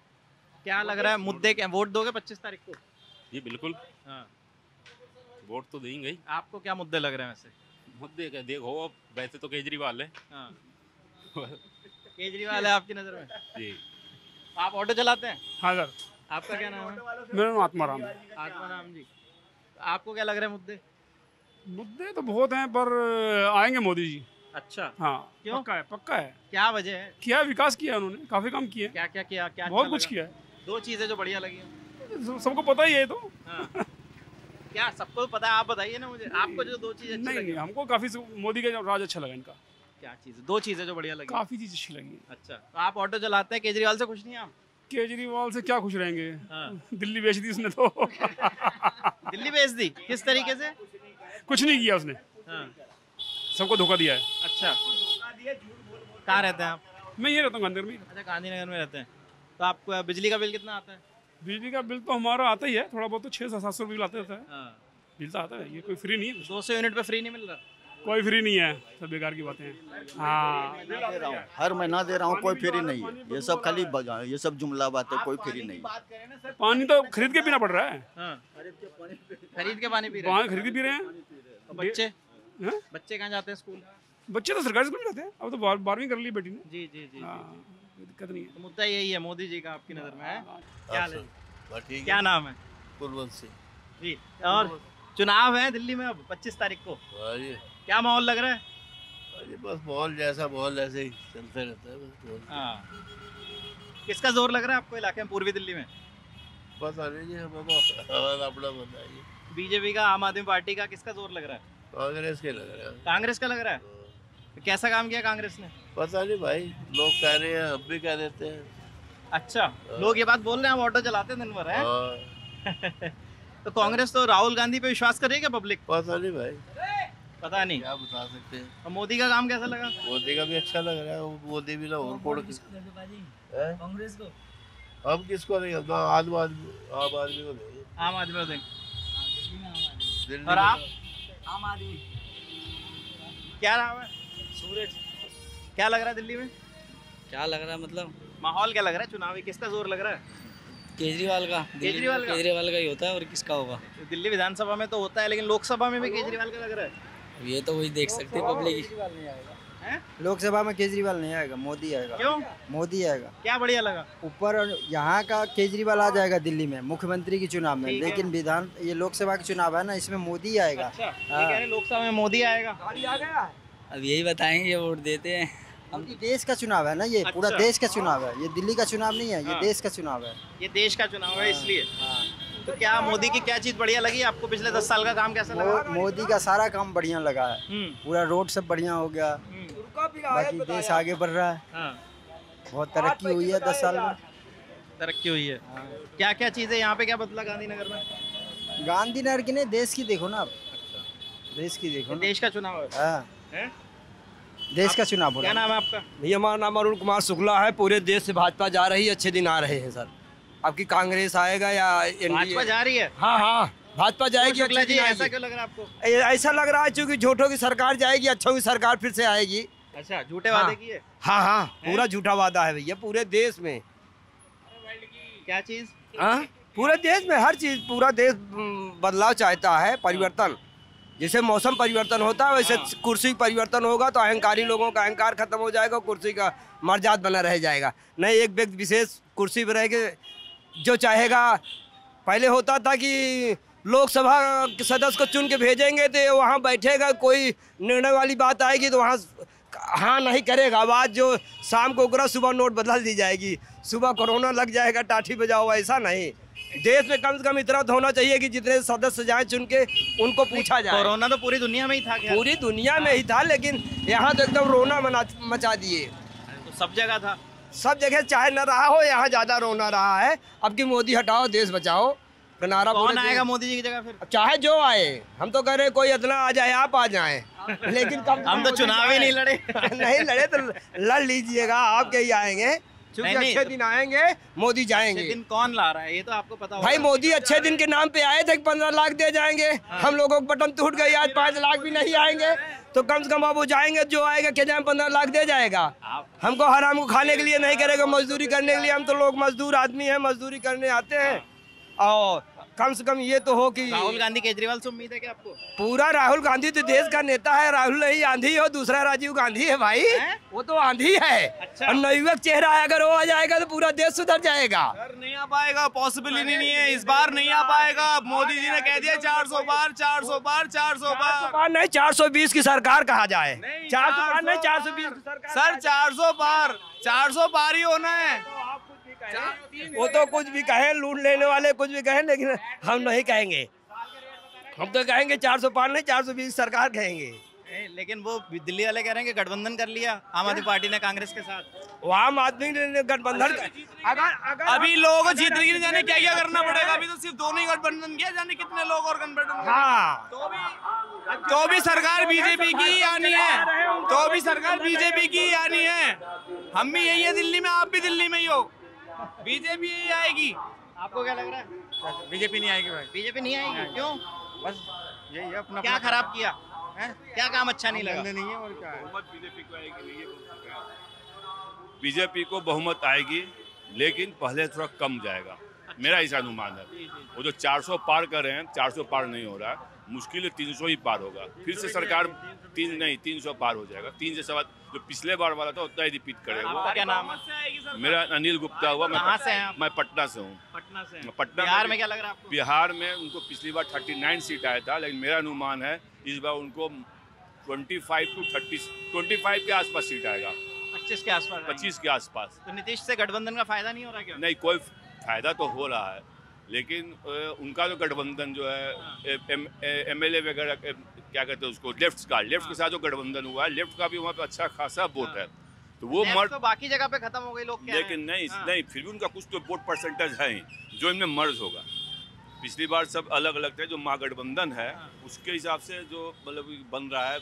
क्या लग रहा है मुद्दे क्या? वोट दोगे 25 तारीख को? जी बिल्कुल, वोट तो देंगे ही। आपको क्या मुद्दे लग रहे हैं वैसे? मुद्दे क्या देखो, वैसे तो केजरीवाल है। केजरीवाल है आपकी नजर में? जी। आप ऑटो चलाते हैं? हाँ सर। आपका क्या नाम है? मेरा नाम आत्माराम है। आत्माराम जी, आपको क्या लग रहे हैं मुद्दे? मुद्दे तो बहुत हैं, पर आएंगे मोदी जी। अच्छा, हाँ, क्यों? पक्का है, पक्का है। क्या वजह है? किया, विकास किया उन्होंने, काफी काम किए। क्या क्या किया? क्या बहुत अच्छा कुछ लगा? किया है। 2 चीजें जो बढ़िया लगी हैं। सबको पता ही है तो। क्या सबको पता है? आप बताइए ना मुझे, आपको जो 2 चीजें अच्छी नहीं लगी। नहीं, हमको काफी मोदी का राज अच्छा लगा इनका। क्या चीज़, दो चीज़ें जो बढ़िया लगी? काफ़ी चीज़ अच्छी लगी। अच्छा, तो आप ऑटो चलाते हैं, केजरीवाल से खुश नहीं हैं आप? केजरीवाल से क्या खुश रहेंगे? हाँ। दिल्ली बेच दी उसने तो। दिल्ली बेच दी किस तरीके से? कुछ नहीं किया उसने, हाँ। सबको धोखा दिया है। अच्छा, कहाँ रहते हैं आप? मैं ये रहता हूँ गांधीनगर में। अच्छा, गांधीनगर में रहते हैं। तो आपको बिजली का बिल कितना आता है? बिजली का बिल तो हमारा आता ही है, थोड़ा बहुत तो 600-700 बिल आता रहता है। हाँ। बिल तो आता है, ये कोई फ्री नहीं है। 200 यूनिट पे फ्री नहीं मिल रहा? कोई फ्री नहीं है, सब बेकार की बातें हैं। हाँ, हर महीना दे रहा हूँ, कोई फ्री नहीं है। ये सब खाली ये सब जुमला बात है, कोई फ्री नहीं। पानी तो खरीद के पीना पड़ रहा है। हाँ। खरीद के पानी पी रहे पानी खरीद के पी रहे हैं। हैं? बच्चे बच्चे कहाँ जाते हैं स्कूल? बच्चे तो सरकारी स्कूल में जाते हैं। अब तो 12वीं कर ली बेटी ने। जी जी जी, कोई दिक्कत नहीं है। तो मुद्दा यही है मोदी जी का आपकी नज़र में है? क्या हाल है? ठीक क्या नाम है? कुलवंत सिंह। जी, और चुनाव है दिल्ली में अब 25 तारीख को, क्या माहौल लग रहा है? अरे बस माहौल जैसा माहौल ऐसे ही चलते रहता है बस। हाँ, किसका जोर लग रहा है आपको इलाके में, पूर्वी दिल्ली में? पता नहीं जी, हमें तो अपना बताइए। बीजेपी का, आम आदमी पार्टी का, किसका जोर लग रहा है? कांग्रेस के लग रहा है। कांग्रेस का लग रहा है? तो कैसा काम किया कांग्रेस ने? पता नहीं भाई, लोग कह रहे हैं, हम भी कह देते हैं। अच्छा, लोग ये बात बोल रहे हैं, हम ऑटो चलाते हैं दिन भर है? तो कांग्रेस तो राहुल गांधी पे विश्वास करेगी क्या पब्लिक? पता नहीं भाई, पता नहीं, क्या बता सकते हैं। और मोदी का काम कैसा लगा? मोदी का भी अच्छा लग रहा है। वो मोदी भी ना और कांग्रेस को हम किसको नहीं, हम आम आदमी को देंगे। आम आदमी को देंगे। दिल्ली और में आप? आम आदमी। क्या नाम है? सूरज। क्या लग रहा है दिल्ली में? क्या लग रहा है मतलब? माहौल क्या लग रहा है चुनावी, किसका जोर लग रहा है? केजरीवाल का। केजरीवाल का ही होता है, और किसका होगा? दिल्ली विधानसभा में तो होता है, लेकिन लोकसभा में भी केजरीवाल का लग रहा है। ये तो वही देख सकते हैं पब्लिक। लोकसभा में केजरीवाल नहीं आएगा, मोदी आएगा। क्यों? मोदी आएगा। क्या बढ़िया लगा? ऊपर यहाँ का केजरीवाल आ जाएगा दिल्ली में मुख्यमंत्री के चुनाव में, लेकिन विधान ये लोकसभा का चुनाव है ना, इसमें मोदी आएगा। अच्छा, ये कह रहे लोकसभा में मोदी आएगा। अब यही बताएंगे, ये वोट देते हैं हम। देश का चुनाव है ना, ये पूरा देश का चुनाव है, ये दिल्ली का चुनाव नहीं है, ये देश का चुनाव है। ये देश का चुनाव है इसलिए। तो क्या मोदी की क्या चीज बढ़िया लगी आपको? पिछले 10 साल का काम कैसा लगा? मोदी का सारा काम बढ़िया लगा है, पूरा रोड सब बढ़िया हो गया, बाकी देश आगे बढ़ रहा है, बहुत तरक्की हुई है 10 साल में। तरक्की हुई है। क्या क्या चीजें यहाँ पे क्या बदला गांधीनगर में? गांधीनगर की नहीं, देश की देखो ना आप। देश की देखो, देश का चुनाव है। देश का चुनाव हो रहा है। क्या नाम है आपका? भैया हमारा नाम अरुण कुमार शुक्ला है। पूरे देश से भाजपा जा रही है, अच्छे दिन आ रहे हैं सर। आपकी कांग्रेस आएगा या भाजपा जा रही है? हाँ हाँ, भाजपा जाएगी। शुक्ला जी, ऐसा क्यों लग रहा है आपको? ऐसा लग रहा है क्योंकि झूठों की सरकार जाएगी, अच्छों की सरकार फिर से आएगी। अच्छा, झूठे वादे किए? हाँ हाँ, पूरा झूठा वादा है भैया पूरे देश में। क्या चीज? हाँ, पूरे देश में हर चीज, पूरा देश बदलाव चाहता है, परिवर्तन। जैसे मौसम परिवर्तन होता है, वैसे कुर्सी परिवर्तन होगा तो अहंकारी लोगों का अहंकार खत्म हो जाएगा, कुर्सी का मर्यादा बना रह जाएगा। नहीं, एक व्यक्ति विशेष कुर्सी पर रह के जो चाहेगा। पहले होता था कि लोकसभा के सदस्य को चुन के भेजेंगे तो वहाँ बैठेगा, कोई निर्णय वाली बात आएगी तो वहाँ हाँ नहीं करेगा, आवाज़ जो शाम को करा, सुबह नोट बदल दी जाएगी, सुबह कोरोना लग जाएगा, टाठी बजाओ। ऐसा नहीं, देश में कम से कम इतना तो होना चाहिए कि जितने सदस्य जाए चुन के उनको पूछा जाए। कोरोना तो पूरी दुनिया में ही था। पूरी दुनिया में ही था, लेकिन यहाँ तो एकदम रोना मचा दिए। तो सब जगह था, सब जगह चाहे न रहा हो, यहाँ ज्यादा रोना रहा है। अब की मोदी हटाओ देश बचाओ का नारा। कौन आएगा मोदी जी की जगह फिर? चाहे जो आए, हम तो कह रहे हैं कोई इतना आ जाए, आप आ जाएं, लेकिन हम तो चुनाव ही नहीं लड़े। नहीं लड़े तो लड़ लीजिएगा, आपके ही आएंगे, क्योंकि अच्छे दिन आएंगे, मोदी जाएंगे। दिन कौन ला रहा है ये तो आपको पता होगा। भाई मोदी अच्छे दिन के नाम पे आए थे, 15 लाख दे जाएंगे। हम लोगों को बटन टूट गई, आज 5 लाख भी नहीं आएंगे, तो कम से कम अब वो जाएंगे, जो आएगा क्या जाए 15 लाख दे जाएगा। हमको हराम को खाने के लिए नहीं करेगा, मजदूरी करने के लिए। हम तो लोग मजदूर आदमी हैं, मजदूरी करने आते हैं। और कम से कम ये तो हो कि राहुल गांधी केजरीवाल से उम्मीद है क्या आपको? पूरा राहुल गांधी तो देश का नेता है। राहुल नहीं आंधी हो, दूसरा राजीव गांधी है भाई, वो तो आंधी है। अच्छा। और नवयुवक चेहरा अगर वो आ जाएगा तो पूरा देश सुधर जाएगा। सर नहीं आ पाएगा, पॉसिबल ही नहीं है, इस बार नहीं आ पाएगा। मोदी जी ने कह दिया 400 बार 400 बार 400 बार नहीं, 420 की सरकार कहा जाए। 400 बार नहीं, 420 की सरकार। सर 400 बार ही होना है। वो तो कुछ भी कहें, लूट लेने वाले कुछ भी कहें, लेकिन हम नहीं कहेंगे। हम तो कहेंगे 400 पार नहीं, 420 सरकार कहेंगे। लेकिन वो दिल्ली वाले कह रहे हैं कि गठबंधन कर लिया आम आदमी पार्टी ने कांग्रेस के साथ। वो आम आदमी ने गठबंधन अभी लोगों को जीतने के लिए जाने क्या क्या करना पड़ेगा। अभी तो सिर्फ दोनों ही गठबंधन किया, जाने कितने लोग और गठबंधन। हाँ तो भी सरकार बीजेपी की ही आनी है, तो भी सरकार बीजेपी की ही आनी है। हम भी यही है दिल्ली में, आप भी दिल्ली में ही हो, बीजेपी ही आएगी। आपको क्या लग रहा है? बीजेपी नहीं आएगी भाई। बीजेपी नहीं आएगी, क्यों? बस यही है अपना। क्या खराब किया है? क्या काम अच्छा नहीं लगा? नहीं है और क्या है। बीजेपी को आएगी, बीजेपी को बहुमत आएगी, लेकिन पहले थोड़ा कम जाएगा, मेरा ऐसा अनुमान है। वो जो 400 पार कर रहे हैं, 400 पार नहीं हो रहा है, मुश्किल 300 ही पार होगा। फिर से सरकार 300 पार हो जाएगा। 3 से सवा जो पिछले बार वाला था उतना ही रिपीट करेगा। आपका क्या नाम है? मेरा अनिल गुप्ता हुआ। कहाँ से हैं आप? मैं पटना से हूँ। पटना से। पटना बिहार में क्या लग रहा है आपको? बिहार में उनको पिछली बार 39 सीट आया था, लेकिन मेरा अनुमान है इस बार उनको 25 के आसपास सीट आएगा। 25 के आसपास? 25 के आसपास। तो नीतीश से गठबंधन का फायदा नहीं हो रहा क्या? नहीं, कोई फायदा तो हो रहा है, लेकिन उनका जो गठबंधन जो है MLA वगैरह क्या कहते हैं उसको, लेफ्ट के साथ जो गठबंधन हुआ है, लेफ्ट का भी वहाँ पे अच्छा खासा वोट है, तो वो मर्ज तो बाकी जगह पे खत्म हो गई, लोग क्या लेकिन नहीं फिर भी उनका कुछ तो वोट परसेंटेज है जो इनमें मर्ज होगा। पिछली बार सब अलग अलग थे, जो महागठबंधन है उसके हिसाब से जो मतलब बन रहा है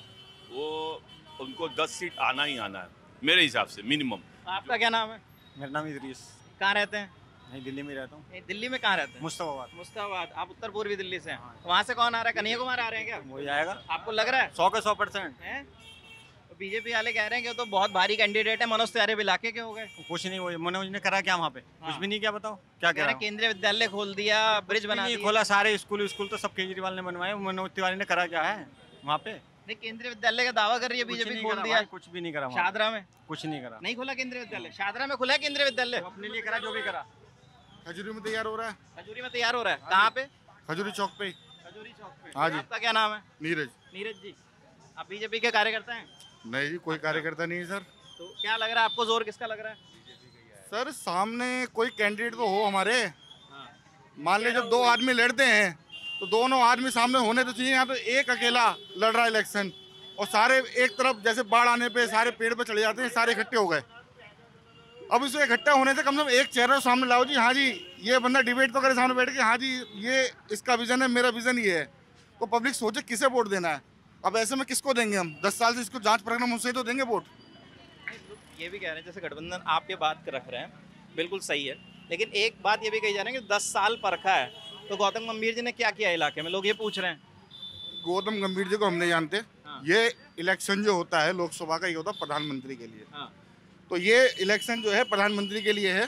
वो उनको 10 सीट आना ही आना है मेरे हिसाब से मिनिमम। आपका क्या नाम है? मेरा नाम इदरीस। कहाँ रहते हैं? दिल्ली में रहता हूँ। दिल्ली में कहाँ रहते हैं? मुस्ताबाद। आप उत्तर पूर्वी दिल्ली से हैं। वहाँ से कौन आ रहा है? कन्हैया कुमार आ रहे हैं क्या? वही आएगा। आपको लग रहा है? 100 के 100% है। तो बीजेपी वाले कह रहे हैं कि तो बहुत भारी कैंडिडेट है, मनोज तिवारी भी इलाके के हो गए। कुछ नहीं, वही मनोज ने करा क्या वहाँ पे? कुछ भी नहीं किया, बताओ क्या कह रहा है? केंद्रीय विद्यालय खोल दिया, ब्रिज बना दिया। खोला, सारे स्कूल तो सब केजरीवाल ने बनवाए, मनोज तिवारी ने करा क्या है वहाँ पे? नहीं, केंद्रीय विद्यालय का दावा कर रही है बीजेपी, खोल दिया। कुछ भी नहीं करा। शादरा में कुछ नहीं करा, नहीं खुला केंद्रीय विद्यालय। शादरा में खुला है केंद्रीय विद्यालय, अपने लिए करा जो भी करा। खजूरी में तैयार हो रहा है। खजूरी में तैयार हो रहा है? कहाँ पे? खजूरी चौक पे। खजूरी चौक पे। हाँ जी। आपका क्या नाम है? नीरज जी। आप बीजेपी के कार्यकर्ता हैं? नहीं जी, कोई कार्यकर्ता नहीं है सर। तो क्या लग रहा है आपको, जोर किसका लग रहा है? सर सामने कोई कैंडिडेट तो हो हमारे। मान लीजिए जब 2 आदमी लड़ते हैं तो दोनों आदमी सामने होने तो चाहिए। यहाँ तो एक अकेला लड़ रहा है इलेक्शन, और सारे एक तरफ जैसे बाढ़ आने पे सारे पेड़ पे चले जाते हैं, सारे इकट्ठे हो गए। अब इसको इकट्ठा होने से कम से कम एक चेहरा सामने लाओ जी। हाँ जी, ये बंदा डिबेट तो करे सामने बैठ के, हाँ जी ये इसका विजन है, मेरा विजन ये है, तो पब्लिक सोचे किसे वोट देना है। अब ऐसे में किसको देंगे हम? 10 साल से इसको जांच परखना, मुझसे तो देंगे वोट। ये भी कह रहे हैं जैसे गठबंधन आप ये बात रख रहे हैं, बिल्कुल सही है, लेकिन एक बात ये भी कही जा रही है कि 10 साल परखा है, तो गौतम गंभीर जी ने क्या किया इलाके में, लोग ये पूछ रहे हैं। गौतम गंभीर जी को हम नहीं जानते। ये इलेक्शन जो होता है लोकसभा का, ये होता है प्रधानमंत्री के लिए। तो ये इलेक्शन जो है प्रधानमंत्री के लिए है,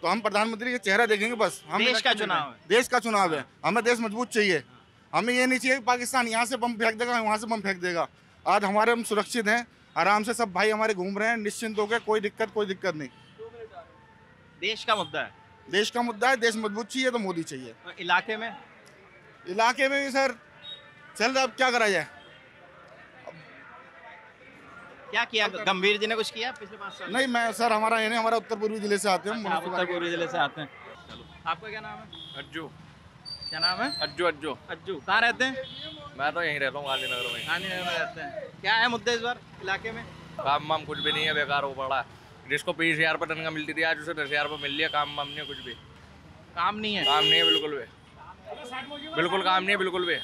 तो हम प्रधानमंत्री का चेहरा देखेंगे बस। हम देश का चुनाव है। देश का चुनाव है, हमें देश मजबूत चाहिए। हमें ये नहीं चाहिए कि पाकिस्तान यहाँ से बम फेंक देगा, वहाँ से बम फेंक देगा। आज हमारे हम सुरक्षित हैं, आराम से सब भाई हमारे घूम रहे हैं निश्चिंत होकर, कोई दिक्कत नहीं। देश का मुद्दा है, देश का मुद्दा है, देश मजबूत चाहिए तो मोदी चाहिए। इलाके में भी सर चल रहा, अब क्या करा जाए। क्या किया गंभीर जी ने? कुछ किया पिछले 5 साल? नहीं, मैं सर हमारा उत्तर पूर्वी जिले से आते हैं। उत्तर पूर्वी जिले से आते हैं। आपका क्या नाम है? अज्जू। क्या नाम है? अज्जू। कहाँ रहते हैं? मैं तो यहीं रहता हूँ, गांधीनगर में। गांधीनगर में रहते हैं। क्या है मुद्दे इस बार इलाके में? काम वाम कुछ भी नहीं है, बेकार हो पड़ा। जिसको 20,000 रुपये तनख्वाह मिलती थी, आज उसे 10,000 रुपये मिल लिया। काम वाम नहीं, कुछ भी काम नहीं है। काम नहीं है बिल्कुल काम नहीं है बिल्कुल भी।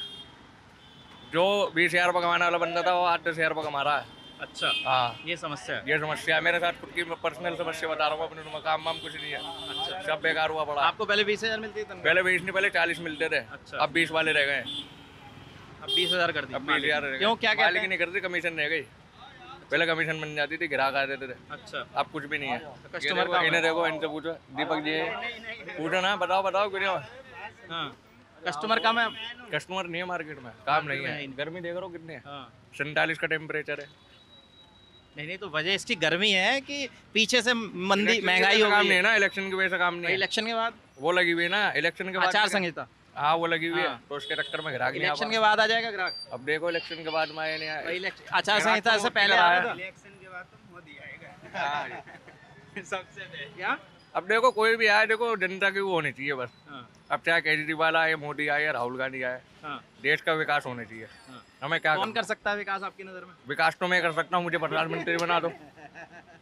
जो 20,000 रुपये कमाने वाला बंदा था वो आज 10,000 रुपये कमा रहा है। अच्छा, हाँ, ये समस्या है मेरे साथ। खुद की पर्सनल समस्या बता रहा हूँ अपने। काम वाम कुछ नहीं है। अच्छा, सब बेकार हुआ पड़ा। आपको पहले 20,000 मिलती थी? पहले 20 नहीं, पहले 40 मिलते थे। अच्छा, अब 20 वाले रह गए। अब 20,000 कर दी। अब 20,000 रह गए। क्यों, क्या मालिक नहीं करती, कमीशन रह गई। पहले कमीशन बन जाती थी, ग्राहक आ देते थे। अच्छा, अब कुछ भी नहीं है। कस्टमर का इन्हें देखो, इनसे पूछो, दीपक जी पूछो ना, बताओ क्यों। कस्टमर कम है? कस्टमर नहीं है मार्केट में, काम नहीं है। गर्मी देख रहे हो कितनी है, 47 का टेम्परेचर है। नहीं, तो वजह इसकी गर्मी है कि पीछे से मंदी महंगाई हो गई है ना। इलेक्शन की वजह से काम नहीं है। इलेक्शन के बाद वो लगी हुई है ना, इलेक्शन के बाद आचार संहिता। हाँ, वो लगी हुई है, तो उसके चक्कर में ग्राहक इलेक्शन के बाद आ जाएगा ग्राहक। अब देखो इलेक्शन के बाद में आया नहीं आया। आचार संहिता से पहले आया था। इलेक्शन के बाद तो मोदी आएगा सबसे क्या? अब देखो कोई भी आए, देखो जनता की वो होनी चाहिए बस। अब चाहे केजरीवाल आए, मोदी आए या राहुल गांधी आए, देश का विकास होना चाहिए। हमें क्या कौन कर सकता है विकास आपकी नज़र में? विकास तो मैं कर सकता हूँ, मुझे प्रधानमंत्री बना दो,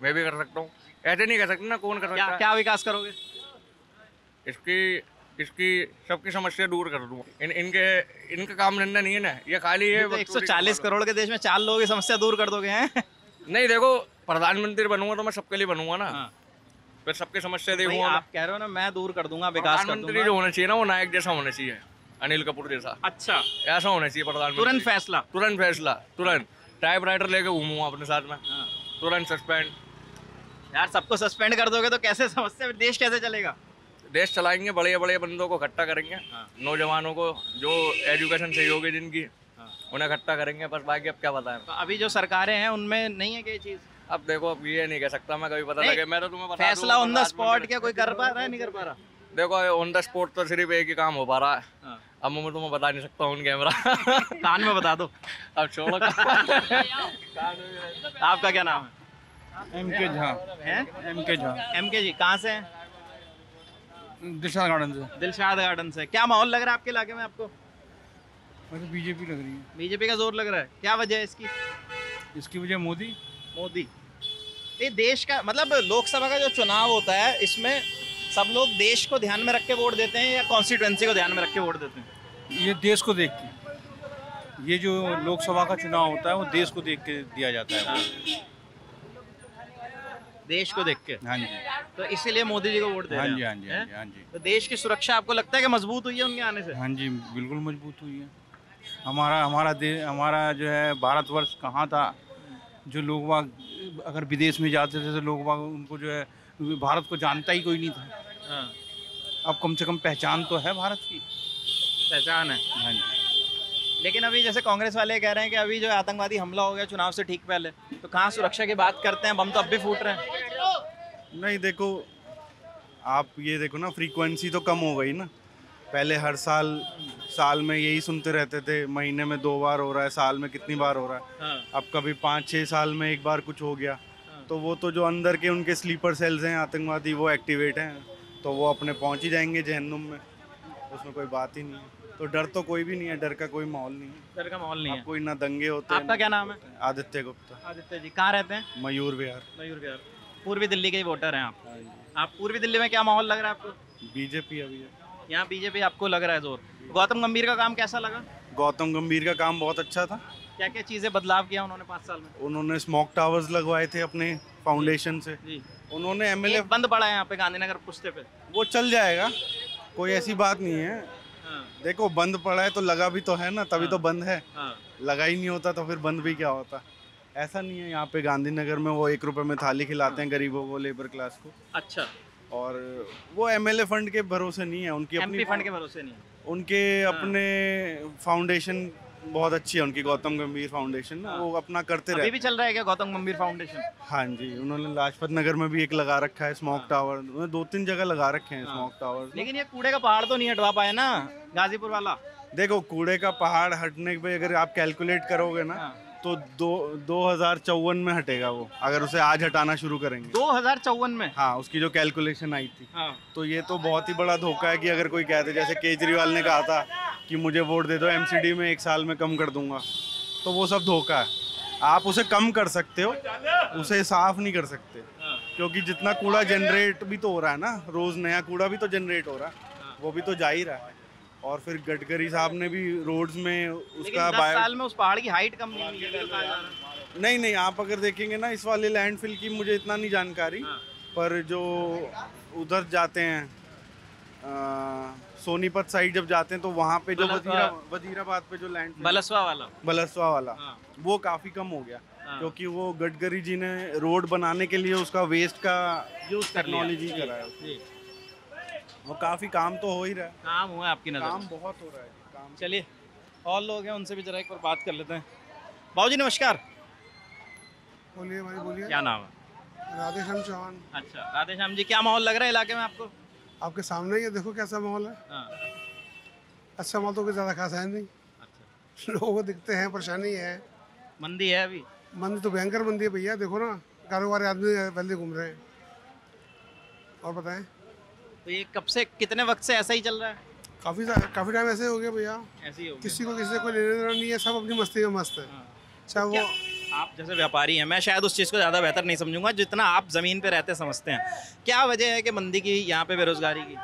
मैं भी कर सकता हूँ। ऐसे नहीं कर सकते ना, कौन कर सकता है? क्या विकास करोगे? इसकी सबकी समस्या दूर कर दूँ। इनका काम धंधा नहीं है ना, ये खाली है। 140 करोड़ के देश में 4 लोगों की समस्या दूर कर दोगे हैं? नहीं, देखो प्रधानमंत्री बनूंगा तो मैं सबके लिए बनूंगा ना, फिर सबकी समस्या देखूंगा। आप कह रहे हो ना मैं दूर कर दूंगा, विकास कर दूंगा। प्रधानमंत्री जो होना चाहिए ना, वो नायक जैसा होना चाहिए, अनिल कपूर जैसा। अच्छा, ऐसा होना चाहिए प्रधानमंत्री। तुरंत फैसला, तुरंत टाइप राइटर लेके घूमूंगा अपने साथ में, तुरंत सस्पेंड। यार सबको सस्पेंड कर दोगे तो कैसे समस्या, देश कैसे चलेगा? देश चलाएंगे, बड़े बड़े बंदों को इकट्ठा करेंगे, नौजवानों को जो एजुकेशन सही होगी जिनकी, उन्हें इकट्ठा करेंगे बस। बाकी अब क्या बताएं। तो अभी जो सरकारें हैं उनमें नहीं है कोई चीज? अब देखो, अब ये नहीं कह सकता मैं, कभी पता लगे मैं तो तुम्हें बता दूं। फैसला ऑन द स्पॉट क्या कोई कर पा रहा है, नहीं कर पा रहा? देखो ऑन द स्पॉट तो सिर्फ एक ही काम हो पा रहा है, अब मैं तुम्हें बता नहीं सकता ऑन कैमरा। कान में बता दो। अब छोड़ो। आपका क्या नाम है? MK झा। हैं? MK झा। MK जी कहाँ से हैं? दिलशाद गार्डन से। दिलशाद गार्डन से। क्या माहौल लग रहा है आपके इलाके में आपको? मुझे बीजेपी लग रही है। बीजेपी का जोर लग रहा है, क्या वजह है इसकी? इसकी वजह मोदी। ये देश का मतलब लोकसभा का जो चुनाव होता है इसमें सब लोग देश को ध्यान में रख के वोट देते हैं या कॉन्स्टिट्यूएंसी को ध्यान में रख के वोट देते हैं? ये देश को देख के, ये जो लोकसभा का चुनाव होता है वो देश को देख के दिया जाता है। देश को देख के? हाँ जी। तो इसीलिए मोदी जी को वोट दे रहे हैं? हाँ जी, हाँ जी, हाँ जी। तो देश की सुरक्षा आपको लगता है कि मजबूत हुई है उनके आने से? हाँ जी, बिल्कुल मजबूत हुई है। हमारा जो है भारतवर्ष कहाँ था, जो लोग वाग अगर विदेश में जाते थे तो लोग वाग उनको जो है भारत को जानता ही कोई नहीं था। अब कम से कम पहचान तो है, भारत की पहचान है। हाँ जी। लेकिन अभी जैसे कांग्रेस वाले कह रहे हैं कि अभी जो आतंकवादी हमला हो गया चुनाव से ठीक पहले, तो कहाँ सुरक्षा की बात करते हैं, बम तो अब भी फूट रहे हैं। नहीं, देखो आप ये देखो ना, फ्रीक्वेंसी तो कम हो गई ना। पहले हर साल में यही सुनते रहते थे, महीने में 2 बार हो रहा है, साल में कितनी बार हो रहा है। अब कभी 5-6 साल में एक बार कुछ हो गया, तो वो तो जो अंदर के उनके स्लीपर सेल्स हैं आतंकवादी, वो एक्टिवेट हैं, तो वो अपने पहुंच ही जाएंगे जहन्नुम में, उसमें कोई बात ही नहीं है। तो डर तो कोई भी नहीं है, डर का कोई माहौल नहीं है। डर का माहौल नहीं है, कोई ना दंगे होते हैं। आपका क्या नाम है? आदित्य गुप्ता। आदित्य जी कहाँ रहते हैं? मयूर विहार। मयूर विहार। पूर्वी दिल्ली के ही वोटर हैं आप पूर्वी दिल्ली में क्या माहौल लग रहा है आपको? बीजेपी अभी है यहाँ, बीजेपी आपको लग रहा है जोर। गौतम गंभीर का काम कैसा लगा? गौतम गंभीर का काम बहुत अच्छा था। क्या क्या चीज़ें बदलाव किया उन्होंने 5 साल में? उन्होंने स्मोक टावर्स लगवाए थे अपने फाउंडेशन से। उन्होंने MLA बंद पड़ा है यहाँ पे गांधीनगर पुश्ते पे, वो चल जाएगा, कोई ऐसी बात नहीं है। देखो बंद पड़ा है तो लगा भी तो है ना, तभी तो बंद है। लगा ही नहीं होता तो फिर बंद भी क्या होता। ऐसा नहीं है, यहाँ पे गांधीनगर में वो 1 रुपए में थाली खिलाते हैं गरीबों को, लेबर क्लास को। अच्छा। और वो MLA फंड के भरोसे नहीं है, उनकी अपनी MP फंड के भरोसे नहीं है, उनके अपने फाउंडेशन बहुत अच्छी है उनकी, गौतम गंभीर फाउंडेशन ना, वो अपना करते रहते। अभी भी चल रहा है क्या गौतम गंभीर फाउंडेशन? हाँ जी, उन्होंने लाजपत नगर में भी एक लगा रखा है स्मोक टावर, उन्होंने 2-3 जगह लगा रखे हैं स्मोक टावर। लेकिन ये कूड़े का पहाड़ तो नहीं हटवा पाए ना गाजीपुर वाला। देखो कूड़े का पहाड़ हटने पे अगर आप कैलकुलेट करोगे ना, तो 2054 में हटेगा वो, अगर उसे आज हटाना शुरू करेंगे। 2054 में? हाँ, उसकी जो कैलकुलेशन आई थी। तो ये तो बहुत ही बड़ा धोखा है कि अगर कोई कहते, जैसे केजरीवाल ने कहा था कि मुझे वोट दे दो, MCD में 1 साल में कम कर दूंगा, तो वो सब धोखा है। आप उसे कम कर सकते हो, उसे साफ नहीं कर सकते, क्योंकि जितना कूड़ा जनरेट भी तो हो रहा है ना, रोज नया कूड़ा भी तो जनरेट हो रहा है, वो भी तो जा ही रहा है। और फिर गडकरी साहब ने भी रोड्स में उसका 10 साल में उस पहाड़ की हाइट कम नहीं हुई है। नहीं, आप अगर देखेंगे ना, इस वाले लैंडफिल की मुझे इतना नहीं जानकारी, पर जो उधर जाते हैं सोनीपत साइड जब जाते हैं, तो वहाँ पे जो वजीराबाद पे जो लैंड बलसवा वाला वो काफ़ी कम हो गया, क्योंकि वो गडकरी जी ने रोड बनाने के लिए उसका वेस्ट का यूज टेक्नोलॉजी करा है, वो काफ़ी काम तो हो ही रहा है। काम हुआ है आपकी नज़र? काम बहुत हो रहा है काम। चलिए और लोग हैं, उनसे भी जरा एक बार बात कर लेते हैं। बाबू जी नमस्कार। बोलिए भाई, बोलिए। क्या नाम है? राधेश्याम चौहान। अच्छा राधेश्याम जी, क्या माहौल लग रहा है इलाके में आपको? आपके सामने ही देखो कैसा माहौल है। अच्छा माहौल तो कोई ज़्यादा खास है नहीं। अच्छा। लोगों को दिखते हैं, परेशानी है, मंदी है अभी। मंदी तो भयंकर मंदी है भैया, देखो ना कारोबारी आदमी पहले घूम रहे हैं। और बताएं। तो ये कब से, कितने वक्त से ऐसा ही चल रहा है? काफ़ी टाइम ऐसे हो गया भैया, ऐसे ही हो गया। किसी को किसी से कोई लेने देना नहीं है, सब अपनी मस्ती में मस्त है। चाहे वो आप जैसे व्यापारी हैं, मैं शायद उस चीज़ को ज़्यादा बेहतर नहीं समझूंगा जितना आप ज़मीन पे रहते समझते हैं। क्या वजह है कि मंदी की यहाँ पे, बेरोजगारी की?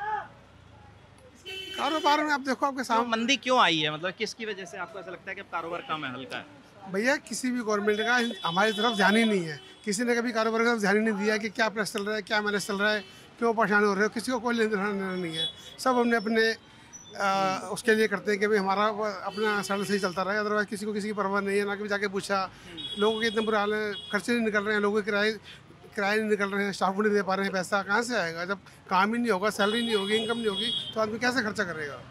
कारोबार में आप देखो आपके सामने मंदी क्यों आई है, मतलब किसकी वजह से आपको ऐसा लगता है कि अब कारोबार कम है, हल्का है? भैया किसी भी गवर्नमेंट का हमारी तरफ ध्यान ही नहीं है, किसी ने कभी कारोबार की तरफ ध्यान ही नहीं दिया कि क्या प्रेस चल रहा है, क्या मैनेज चल रहा है, क्यों परेशान हो रहे हो, किसी को कोई लेना देना नहीं है। सब हमने अपने उसके लिए करते हैं कि भाई हमारा अपना सड़क सही चलता रहे, अदरवाइज किसी को किसी की परवाह नहीं है। ना कभी जाके पूछा, लोगों के इतने बुरे हाल है, खर्चे नहीं निकल रहे हैं, लोगों के किराए नहीं निकल रहे हैं, स्टाफ को नहीं दे पा रहे हैं, पैसा कहाँ से आएगा? जब काम ही नहीं होगा, सैलरी नहीं होगी, इनकम नहीं होगी, तो आदमी कैसे खर्चा करेगा?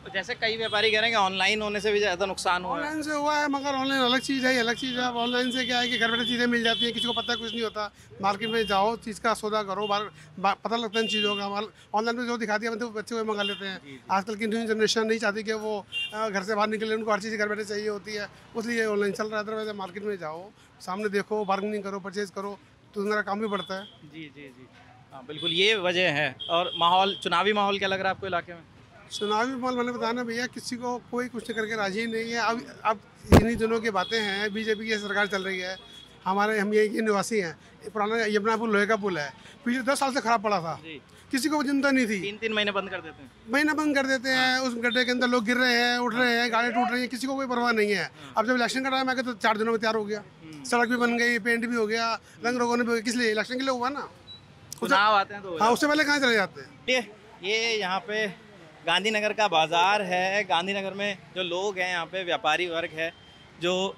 तो जैसे कई व्यापारी कह रहे हैं कि ऑनलाइन होने से भी ज़्यादा नुकसान हुआ है। ऑनलाइन से हुआ है, मगर ऑनलाइन अलग चीज़ है, अलग चीज़ है। अब ऑनलाइन से क्या है कि घर बैठे चीज़ें मिल जाती हैं, किसी को पता है कुछ नहीं होता। मार्केट में जाओ, चीज़ का सौदा करो, पता लगता है इन चीज़ों का। ऑनलाइन में जो दिखा दिया तो बच्चे वो मंगा लेते हैं। आजकल की न्यू जनरेशन नहीं चाहती कि वो घर से बाहर निकले, उनको हर चीज़ घर बैठे चाहिए होती है, इसलिए ऑनलाइन चल रहा है। अदरवाइज मार्केट में जाओ, सामने देखो, बार्गेनिंग करो, परचेज करो, तो मेरा काम भी बढ़ता है। जी जी जी, हाँ बिल्कुल, ये वजह है। और माहौल, चुनावी माहौल क्या लग रहा है आपको इलाके में? चुनावी माहौल मैंने बताया ना भैया, किसी को कोई कुछ करके राजी नहीं है। अब इन्हीं दिनों की बातें हैं, बीजेपी की सरकार चल रही है। हम यही के निवासी हैं, पुराना यमुना पुल लोहे का पुल है, पिछले 10 साल से खराब पड़ा था, किसी को चिंता नहीं थी। 3-3 महीने बंद कर देते हैं, महीना बंद कर देते हैं। उस गड्ढे के अंदर लोग गिर रहे हैं, उठ रहे हैं, गाड़ी टूट रही है, किसी को कोई परवाह नहीं है। अब जब इलेक्शन का टाइम आ गया तो 4 दिनों में तैयार हो गया, सड़क भी बन गई, पेंट भी हो गया, रंग रोगन भी हो गया। किस लिए? इलेक्शन के लिए हुआ ना, चुनाव आते हैं तो। हाँ, उससे पहले कहाँ चले जाते हैं? ये यहाँ पे गांधीनगर का बाज़ार है। गांधीनगर में जो लोग हैं, यहाँ पे व्यापारी वर्ग है, जो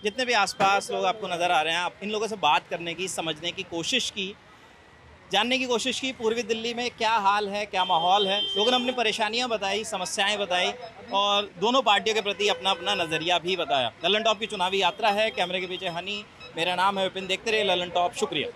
जितने भी आसपास लोग आपको नज़र आ रहे हैं, आप इन लोगों से बात करने की, समझने की कोशिश की, जानने की कोशिश की पूर्वी दिल्ली में क्या हाल है, क्या माहौल है। लोगों ने अपनी परेशानियाँ बताई, समस्याएं बताई और दोनों पार्टियों के प्रति अपना अपना नज़रिया भी बताया। ललन टॉप की चुनावी यात्रा है। कैमरे के पीछे हनी, मेरा नाम है विपिन। देखते रहिए ललन टॉप। शुक्रिया।